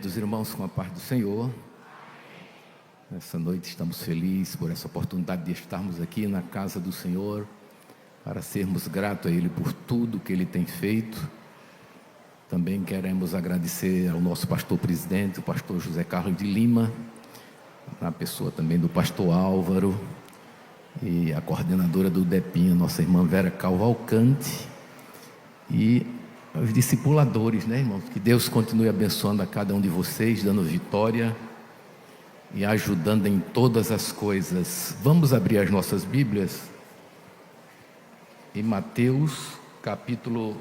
Dos irmãos, com a paz do Senhor. Nessa noite estamos felizes por essa oportunidade de estarmos aqui na casa do Senhor, para sermos gratos a Ele por tudo que Ele tem feito. Também queremos agradecer ao nosso pastor presidente, o pastor José Carlos de Lima, na pessoa também do pastor Álvaro, e a coordenadora do DEPIN, nossa irmã Vera Cavalcante, e os discipuladores, né, irmãos? Que Deus continue abençoando a cada um de vocês, dando vitória e ajudando em todas as coisas. Vamos abrir as nossas Bíblias em Mateus, capítulo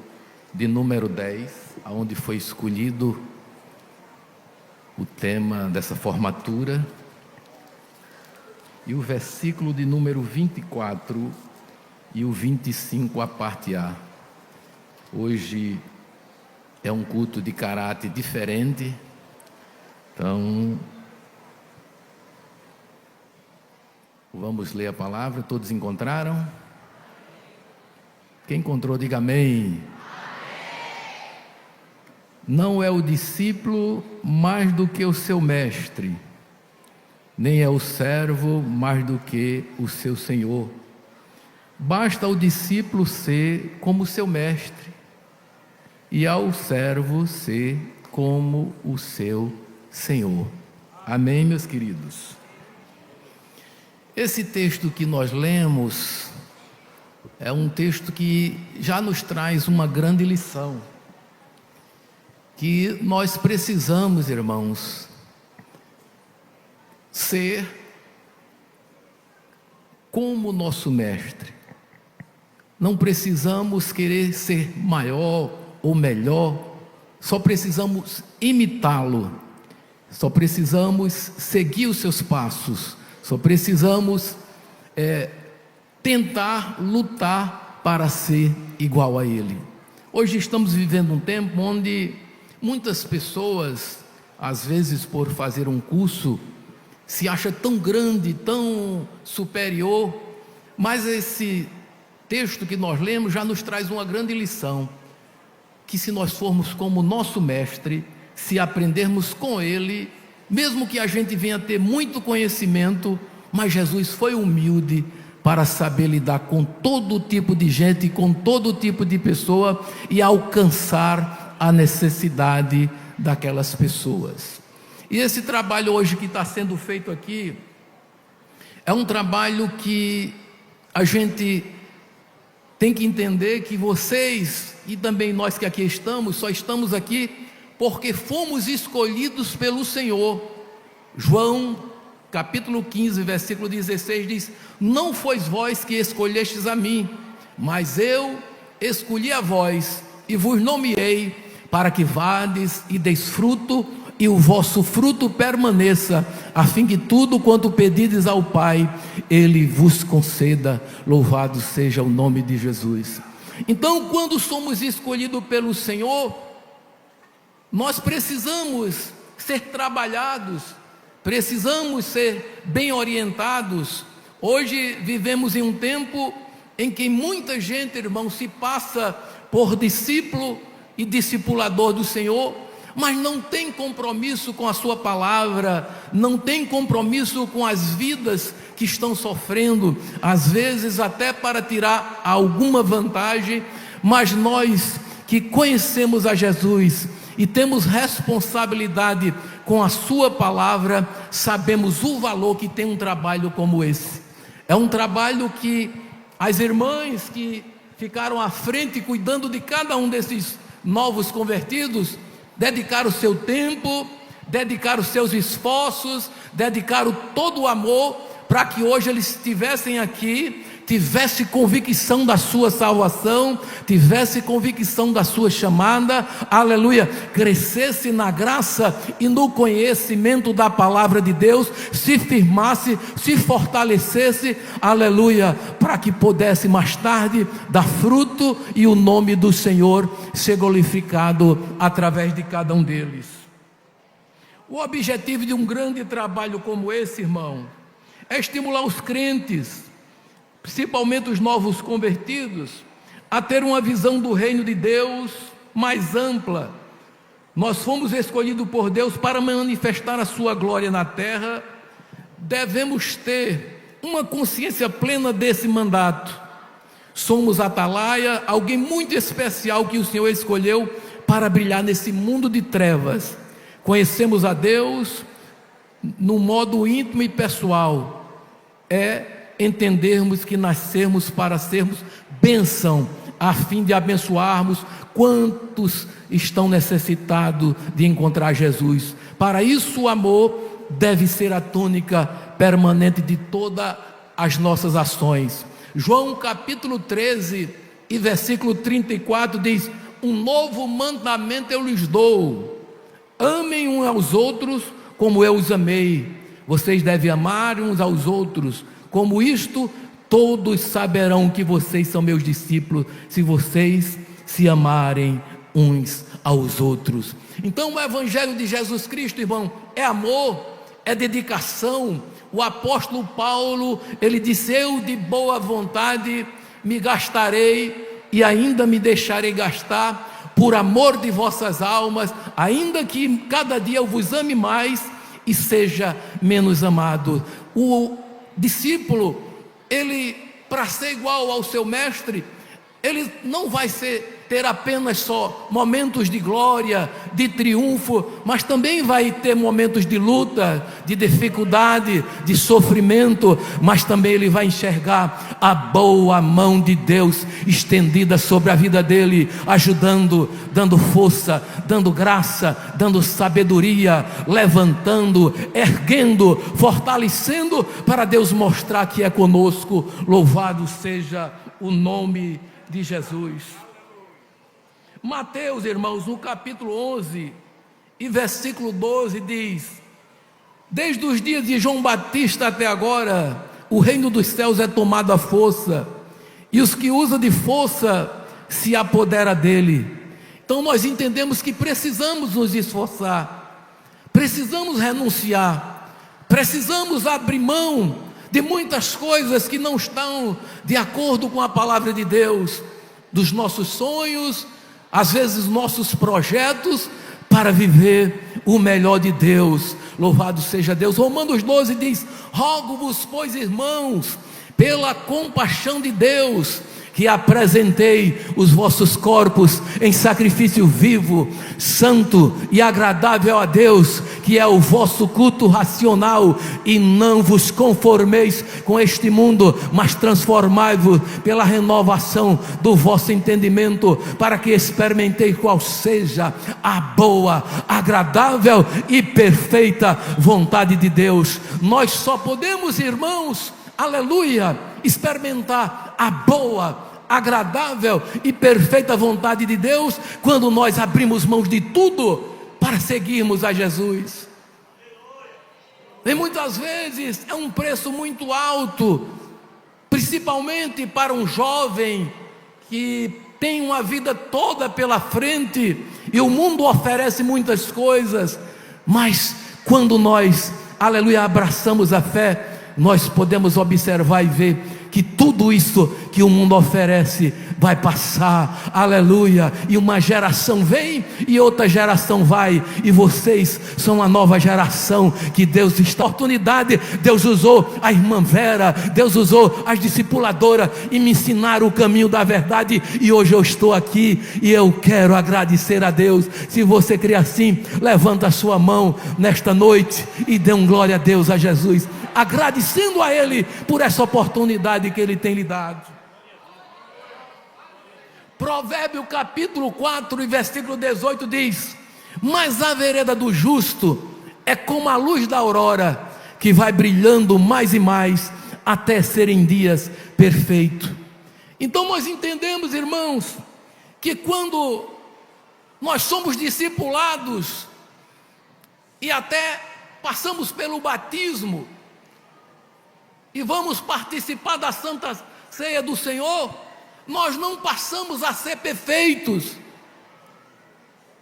de número 10, onde foi escolhido o tema dessa formatura, e o versículo de número 24 e o 25, a parte A. Hoje é um culto de caráter diferente, então vamos ler a palavra. Todos encontraram? Quem encontrou, diga amém. Não é o discípulo mais do que o seu mestre, nem é o servo mais do que o seu senhor. Basta ao discípulo ser como seu mestre, e ao servo ser como o seu Senhor. Amém, meus queridos? Esse texto que nós lemos é um texto que já nos traz uma grande lição, que nós precisamos, irmãos, ser como o nosso mestre. Não precisamos querer ser maior ou melhor, só precisamos imitá-lo, só precisamos seguir os seus passos, só precisamos tentar lutar para ser igual a ele. Hoje estamos vivendo um tempo onde muitas pessoas, às vezes por fazer um curso, se acha tão grande, tão superior, mas esse texto que nós lemos já nos traz uma grande lição, que se nós formos como o nosso mestre, se aprendermos com ele, mesmo que a gente venha ter muito conhecimento, mas Jesus foi humilde para saber lidar com todo tipo de gente, com todo tipo de pessoa, e alcançar a necessidade daquelas pessoas. E esse trabalho hoje que está sendo feito aqui, é um trabalho que a gente tem que entender que vocês e também nós que aqui estamos, só estamos aqui porque fomos escolhidos pelo Senhor. João capítulo 15, versículo 16 diz: não fois vós que escolhestes a mim, mas eu escolhi a vós e vos nomeei para que vades e deis fruto, e o vosso fruto permaneça, a fim que tudo quanto pedides ao Pai, Ele vos conceda. Louvado seja o nome de Jesus. Então, quando somos escolhidos pelo Senhor, nós precisamos ser trabalhados, precisamos ser bem orientados. Hoje vivemos em um tempo em que muita gente, irmão, se passa por discípulo e discipulador do Senhor, mas não tem compromisso com a sua palavra, não tem compromisso com as vidas que estão sofrendo, às vezes até para tirar alguma vantagem. Mas nós que conhecemos a Jesus e temos responsabilidade com a sua palavra, sabemos o valor que tem um trabalho como esse. É um trabalho que as irmãs que ficaram à frente cuidando de cada um desses novos convertidos dedicaram o seu tempo, dedicaram os seus esforços, dedicaram todo o amor para que hoje eles estivessem aqui, tivesse convicção da sua salvação, tivesse convicção da sua chamada, aleluia, crescesse na graça e no conhecimento da palavra de Deus, se firmasse, se fortalecesse, aleluia, para que pudesse mais tarde dar fruto e o nome do Senhor ser glorificado através de cada um deles. O objetivo de um grande trabalho como esse, irmão, é estimular os crentes, principalmente os novos convertidos, a ter uma visão do reino de Deus mais ampla, nós fomos escolhidos por Deus para manifestar a sua glória na terra, devemos ter uma consciência plena desse mandato. Somos atalaia, alguém muito especial que o Senhor escolheu para brilhar nesse mundo de trevas. Conhecemos a Deus no modo íntimo e pessoal, é entendermos que nascemos para sermos bênção, a fim de abençoarmos quantos estão necessitados de encontrar Jesus. Para isso o amor deve ser a tônica permanente de todas as nossas ações. João capítulo 13 e versículo 34 diz: um novo mandamento eu lhes dou, amem uns aos outros como eu os amei. Vocês devem amar uns aos outros. Como isto, todos saberão que vocês são meus discípulos, se vocês se amarem uns aos outros. Então o Evangelho de Jesus Cristo, irmão, é amor, é dedicação. O apóstolo Paulo, ele disse: eu de boa vontade me gastarei e ainda me deixarei gastar por amor de vossas almas, ainda que cada dia eu vos ame mais e seja menos amado. O discípulo, ele, para ser igual ao seu mestre, ele não vai ter apenas só momentos de glória, de triunfo, mas também vai ter momentos de luta, de dificuldade, de sofrimento, mas também ele vai enxergar a boa mão de Deus estendida sobre a vida dele, ajudando, dando força, dando graça, dando sabedoria, levantando, erguendo, fortalecendo, para Deus mostrar que é conosco. Louvado seja o nome de Jesus. Mateus, irmãos, no capítulo 11 e versículo 12 diz: desde os dias de João Batista até agora, o reino dos céus é tomado à força, e os que usam de força se apodera dele. Então nós entendemos que precisamos nos esforçar, precisamos renunciar, precisamos abrir mão de muitas coisas que não estão de acordo com a palavra de Deus, dos nossos sonhos, às vezes nossos projetos, para viver o melhor de Deus. Louvado seja Deus. Romanos 12 diz: rogo-vos, pois, irmãos, pela compaixão de Deus, que apresentei os vossos corpos em sacrifício vivo, santo e agradável a Deus, que é o vosso culto racional, e não vos conformeis com este mundo, mas transformai-vos pela renovação do vosso entendimento, para que experimenteis qual seja a boa, agradável e perfeita vontade de Deus. Nós só podemos, irmãos, aleluia, experimentar a boa, agradável e perfeita vontade de Deus quando nós abrimos mãos de tudo para seguirmos a Jesus. E muitas vezes é um preço muito alto, principalmente para um jovem que tem uma vida toda pela frente e o mundo oferece muitas coisas, mas quando nós, aleluia, abraçamos a fé, nós podemos observar e ver que tudo isso que o mundo oferece vai passar, aleluia, e uma geração vem e outra geração vai, e vocês são a nova geração que Deus está. Oportunidade, Deus usou a irmã Vera, Deus usou as discipuladoras e me ensinaram o caminho da verdade, e hoje eu estou aqui e eu quero agradecer a Deus. Se você crê assim, levanta a sua mão nesta noite e dê um glória a Deus, a Jesus, agradecendo a Ele por essa oportunidade que Ele tem lhe dado. Provérbio capítulo 4 e versículo 18 diz: mas a vereda do justo é como a luz da aurora, que vai brilhando mais e mais até serem dias perfeitos. Então nós entendemos, irmãos, que quando nós somos discipulados e até passamos pelo batismo e vamos participar da Santa Ceia do Senhor, nós não passamos a ser perfeitos,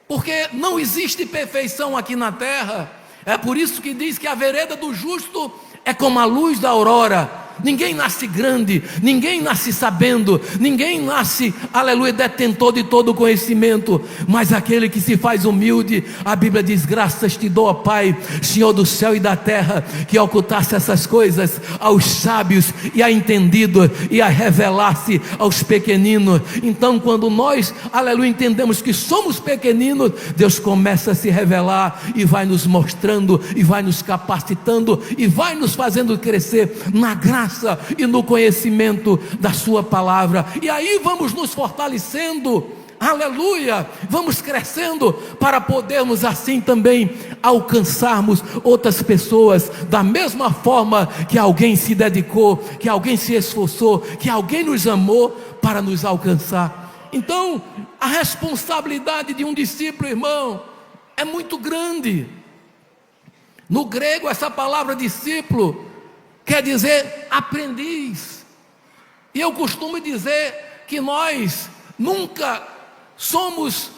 porque não existe perfeição aqui na terra. É por isso que diz que a vereda do justo é como a luz da aurora, ninguém nasce grande, ninguém nasce sabendo, ninguém nasce, aleluia, detentor de todo o conhecimento, mas aquele que se faz humilde. A Bíblia diz: graças te dou, ó Pai, Senhor do céu e da terra, que ocultasse essas coisas aos sábios e a entendidos e a revelasse aos pequeninos. Então, quando nós, aleluia, entendemos que somos pequeninos, Deus começa a se revelar e vai nos mostrando, e vai nos capacitando, e vai nos fazendo crescer na graça e no conhecimento da sua palavra. E aí vamos nos fortalecendo, aleluia, vamos crescendo para podermos assim também alcançarmos outras pessoas da mesma forma que alguém se dedicou, que alguém se esforçou, que alguém nos amou para nos alcançar. Então, a responsabilidade de um discípulo, irmão, é muito grande. No grego, essa palavra discípulo quer dizer aprendiz. E eu costumo dizer que nós nunca somos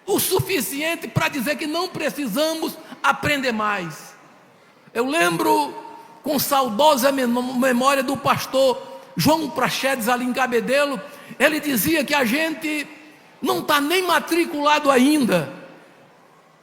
o suficiente para dizer que não precisamos aprender mais. Eu lembro com saudosa memória do pastor João Prachedes, ali em Cabedelo. Ele dizia que a gente não está nem matriculado ainda,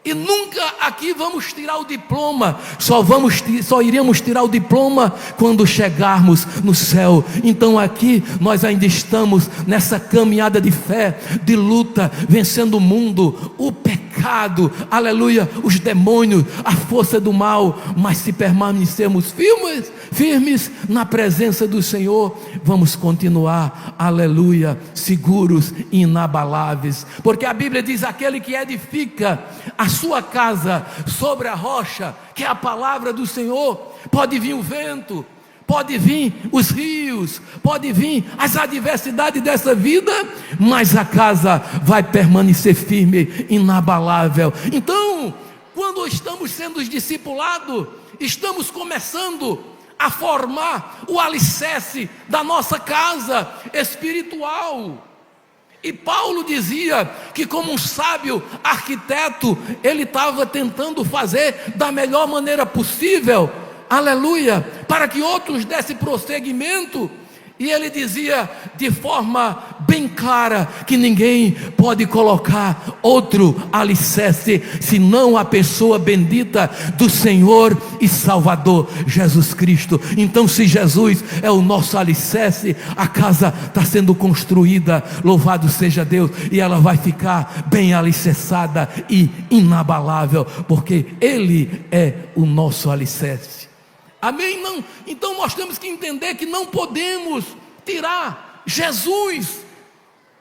e nunca aqui vamos tirar o diploma, só iríamos tirar o diploma quando chegarmos no céu. Então aqui nós ainda estamos nessa caminhada de fé, de luta, vencendo o mundo, o pecado, aleluia, os demônios, a força do mal. Mas se permanecermos firmes na presença do Senhor, vamos continuar, aleluia, seguros e inabaláveis, porque a Bíblia diz: aquele que edifica a sua casa sobre a rocha, que é a palavra do Senhor, pode vir o vento, pode vir os rios, pode vir as adversidades dessa vida, mas a casa vai permanecer firme, inabalável. Então, quando estamos sendo discipulados, estamos começando a formar o alicerce da nossa casa espiritual. E Paulo dizia que, como um sábio arquiteto, ele estava tentando fazer da melhor maneira possível, aleluia, para que outros dessem prosseguimento. E ele dizia de forma bem clara que ninguém pode colocar outro alicerce senão a pessoa bendita do Senhor e Salvador Jesus Cristo. Então, se Jesus é o nosso alicerce, a casa está sendo construída, louvado seja Deus, e ela vai ficar bem alicerçada e inabalável, porque Ele é o nosso alicerce. Amém? Não. Então nós temos que entender que não podemos tirar Jesus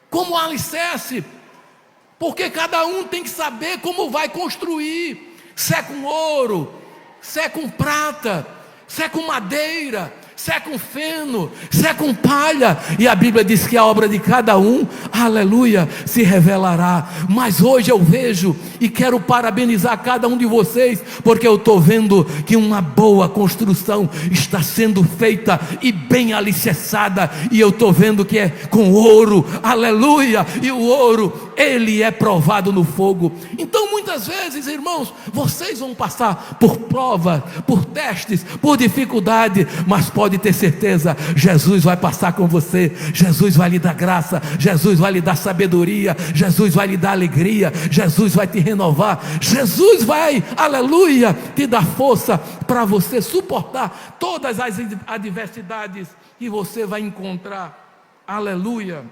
como alicerce, porque cada um tem que saber como vai construir, se é com ouro, se é com prata, se é com madeira, se é com feno, se é com palha. E a Bíblia diz que a obra de cada um, aleluia, se revelará. Mas hoje eu vejo e quero parabenizar cada um de vocês, porque eu estou vendo que uma boa construção está sendo feita e bem alicerçada, e eu estou vendo que é com ouro, aleluia, e o ouro, ele é provado no fogo. Então muitas vezes, irmãos, vocês vão passar por provas, por testes, por dificuldade, mas pode ter certeza, Jesus vai passar com você, Jesus vai lhe dar graça, Jesus vai lhe dar sabedoria, Jesus vai lhe dar alegria, Jesus vai te renovar, Jesus vai, aleluia, te dar força para você suportar todas as adversidades que você vai encontrar, aleluia.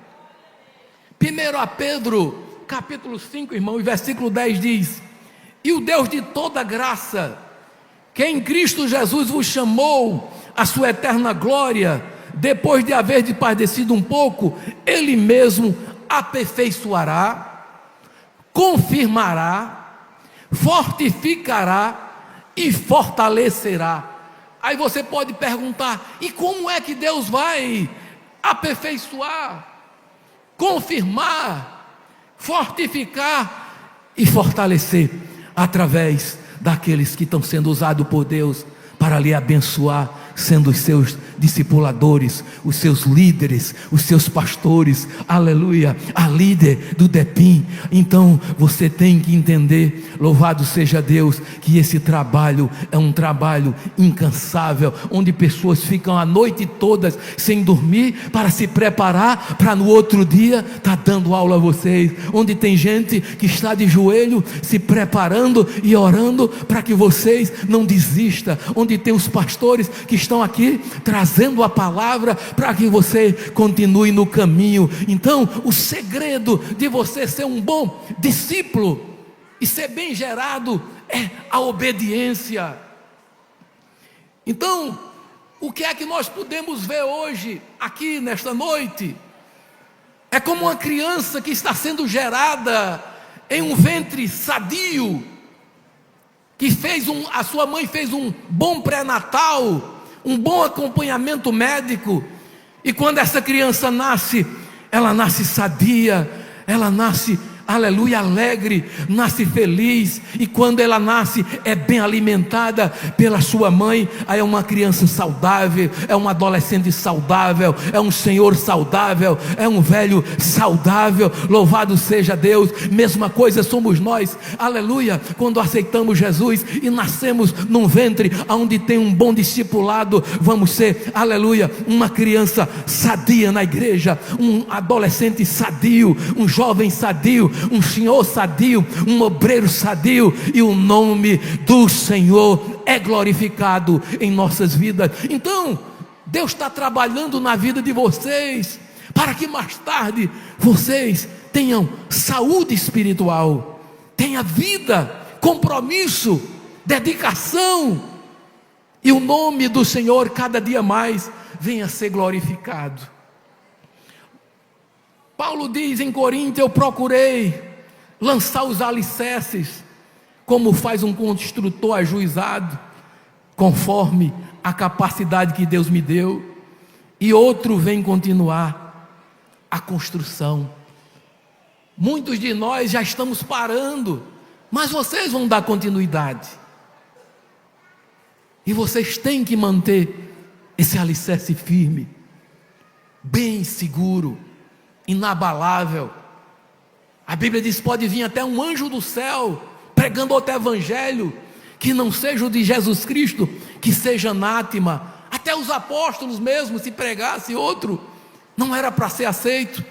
1 Pedro capítulo 5, irmão, e versículo 10 diz: e o Deus de toda graça, que em Cristo Jesus vos chamou a sua eterna glória, depois de haver padecido um pouco, Ele mesmo aperfeiçoará, confirmará, fortificará e fortalecerá. Aí você pode perguntar: e como é que Deus vai aperfeiçoar, confirmar, fortificar e fortalecer? Através daqueles que estão sendo usados por Deus para lhe abençoar, sendo os seus discipuladores, os seus líderes, os seus pastores, aleluia, a líder do DEPIM. Então você tem que entender, louvado seja Deus, que esse trabalho é um trabalho incansável, onde pessoas ficam a noite todas sem dormir para se preparar para no outro dia estar dando aula a vocês, onde tem gente que está de joelho se preparando e orando para que vocês não desistam, onde tem os pastores que estão aqui trazendo a palavra para que você continue no caminho. Então o segredo de você ser um bom discípulo e ser bem gerado é a obediência. Então, o que é que nós podemos ver hoje, aqui nesta noite? É como uma criança que está sendo gerada em um ventre sadio, que a sua mãe fez um bom pré-natal, um bom acompanhamento médico, e quando essa criança nasce, ela nasce sadia, ela nasce, aleluia, alegre, nasce feliz, e quando ela nasce, é bem alimentada pela sua mãe, aí é uma criança saudável, é um adolescente saudável, é um senhor saudável, é um velho saudável, louvado seja Deus. Mesma coisa somos nós, aleluia, quando aceitamos Jesus e nascemos num ventre onde tem um bom discipulado, vamos ser, aleluia, uma criança sadia na igreja, um adolescente sadio, um jovem sadio, um senhor sadio, um obreiro sadio, e o nome do Senhor é glorificado em nossas vidas. Então Deus está trabalhando na vida de vocês, para que mais tarde vocês tenham saúde espiritual, tenha vida, compromisso, dedicação, e o nome do Senhor cada dia mais venha a ser glorificado. Paulo diz em Corinto: eu procurei lançar os alicerces, como faz um construtor ajuizado, conforme a capacidade que Deus me deu, e outro vem continuar a construção. Muitos de nós já estamos parando, mas vocês vão dar continuidade, e vocês têm que manter esse alicerce firme, bem seguro, inabalável. A Bíblia diz: pode vir até um anjo do céu pregando outro evangelho que não seja o de Jesus Cristo, que seja anátema. Até os apóstolos mesmo, se pregasse outro, não era para ser aceito.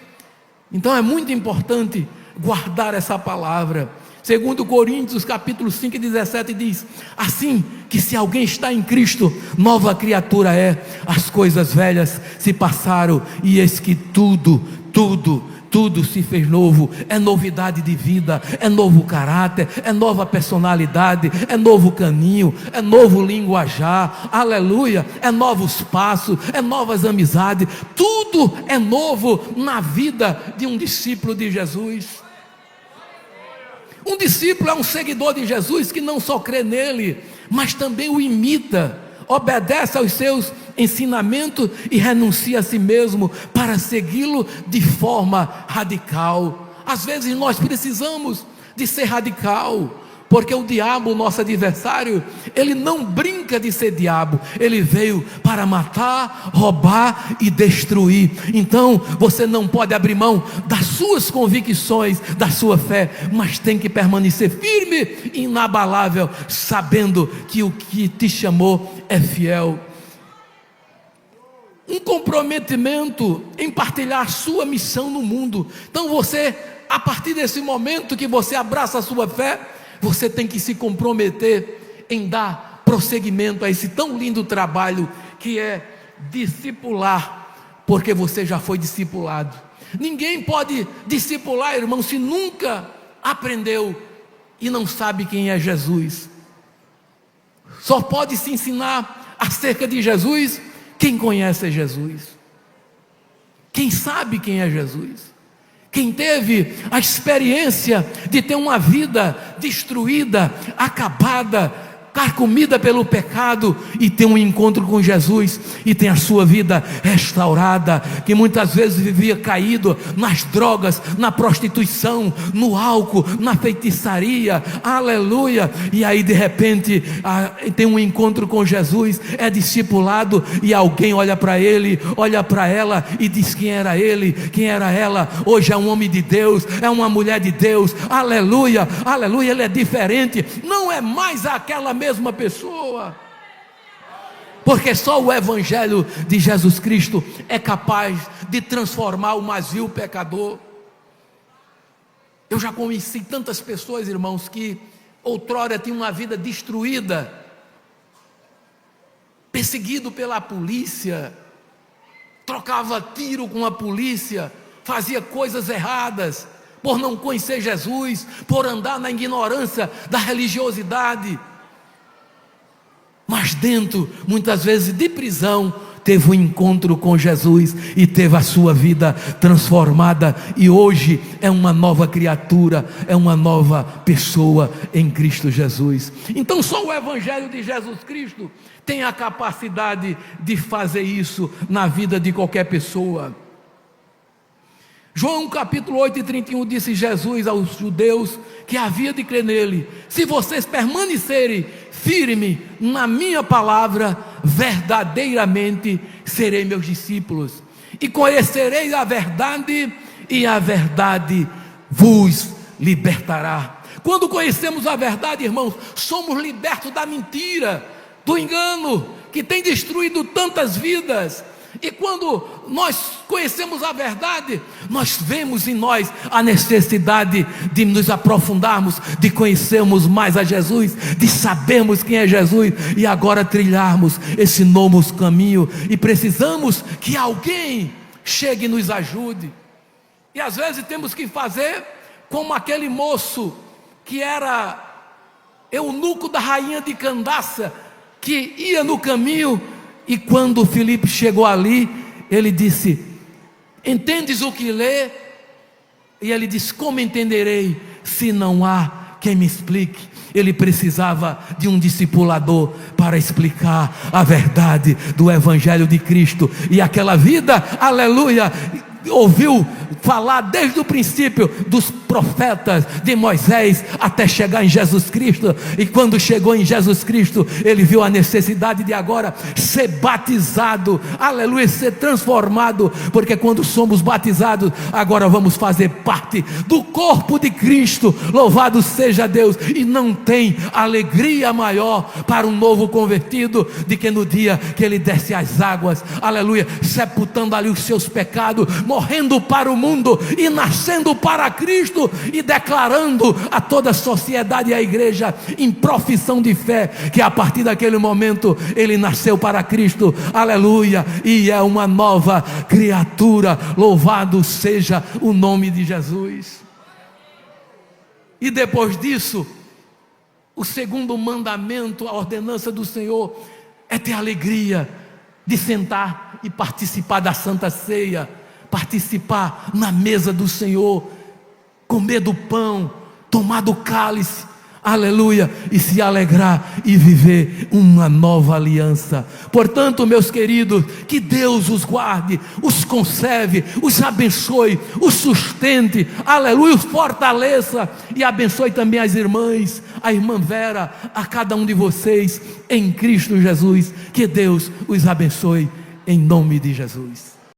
Então é muito importante guardar essa palavra. Segundo Coríntios capítulo 5 e 17 diz: assim que se alguém está em Cristo, nova criatura é, as coisas velhas se passaram, e eis que tudo se fez novo. É novidade de vida, é novo caráter, é nova personalidade, é novo caminho, é novo linguajar, aleluia, é novos passos, é novas amizades, tudo é novo na vida de um discípulo de Jesus. Um discípulo é um seguidor de Jesus que não só crê nele, mas também o imita, obedece aos seus ensinamentos e renuncia a si mesmo para segui-lo de forma radical. Às vezes nós precisamos de ser radical, porque o diabo, nosso adversário, ele não brinca de ser diabo, ele veio para matar, roubar e destruir. Então você não pode abrir mão das suas convicções, da sua fé, mas tem que permanecer firme e inabalável, sabendo que o que te chamou é fiel. Um comprometimento em partilhar a sua missão no mundo. Então você, a partir desse momento que você abraça a sua fé, você tem que se comprometer em dar prosseguimento a esse tão lindo trabalho que é discipular, porque você já foi discipulado. Ninguém pode discipular, irmão, se nunca aprendeu e não sabe quem é Jesus. Só pode se ensinar acerca de Jesus quem conhece Jesus, quem sabe quem é Jesus, quem teve a experiência de ter uma vida destruída, acabada, carcomida pelo pecado, e tem um encontro com Jesus, e tem a sua vida restaurada, que muitas vezes vivia caído nas drogas, na prostituição, no álcool, na feitiçaria, aleluia, e aí de repente tem um encontro com Jesus, é discipulado, e alguém olha para ele, olha para ela, e diz quem era ele, quem era ela. Hoje é um homem de Deus, é uma mulher de Deus, aleluia, aleluia. Ele é diferente, não é mais aquela mesma pessoa, porque só o Evangelho de Jesus Cristo é capaz de transformar o mais vil pecador. Eu já conheci tantas pessoas, irmãos, que outrora tinham uma vida destruída, perseguido pela polícia, trocava tiro com a polícia, fazia coisas erradas, por não conhecer Jesus, por andar na ignorância da religiosidade, mas dentro, muitas vezes de prisão, teve um encontro com Jesus, e teve a sua vida transformada, e hoje é uma nova criatura, é uma nova pessoa em Cristo Jesus. Então só o Evangelho de Jesus Cristo tem a capacidade de fazer isso na vida de qualquer pessoa. João capítulo 8:31 disse Jesus aos judeus que havia de crer nele: se vocês permanecerem firmes na minha palavra, verdadeiramente serei meus discípulos, e conhecereis a verdade, e a verdade vos libertará. Quando conhecemos a verdade, irmãos, somos libertos da mentira, do engano que tem destruído tantas vidas. E quando nós conhecemos a verdade, nós vemos em nós a necessidade de nos aprofundarmos, de conhecermos mais a Jesus, de sabermos quem é Jesus, e agora trilharmos esse novo caminho. E precisamos que alguém chegue e nos ajude. E às vezes temos que fazer como aquele moço que era eunuco da rainha de Candaça, que ia no caminho, e quando Filipe chegou ali, ele disse: entendes o que lê? E ele disse: como entenderei se não há quem me explique? Ele precisava de um discipulador para explicar a verdade do Evangelho de Cristo. E aquela vida, aleluia, ouviu falar desde o princípio dos profetas, de Moisés até chegar em Jesus Cristo. E quando chegou em Jesus Cristo, ele viu a necessidade de agora ser batizado, aleluia, ser transformado, porque quando somos batizados, agora vamos fazer parte do corpo de Cristo. Louvado seja Deus. E não tem alegria maior para um novo convertido do que no dia que ele desce às águas, aleluia, sepultando ali os seus pecados, morrendo para o mundo e nascendo para Cristo, e declarando a toda a sociedade e a igreja em profissão de fé que a partir daquele momento ele nasceu para Cristo, aleluia, e é uma nova criatura. Louvado seja o nome de Jesus. E depois disso, o segundo mandamento, a ordenança do Senhor, é ter alegria de sentar e participar da Santa Ceia, participar na mesa do Senhor, comer do pão, tomar do cálice, aleluia, e se alegrar e viver uma nova aliança. Portanto, meus queridos, que Deus os guarde, os conserve, os abençoe, os sustente, aleluia, os fortaleça, e abençoe também as irmãs, a irmã Vera, a cada um de vocês, em Cristo Jesus. Que Deus os abençoe, em nome de Jesus.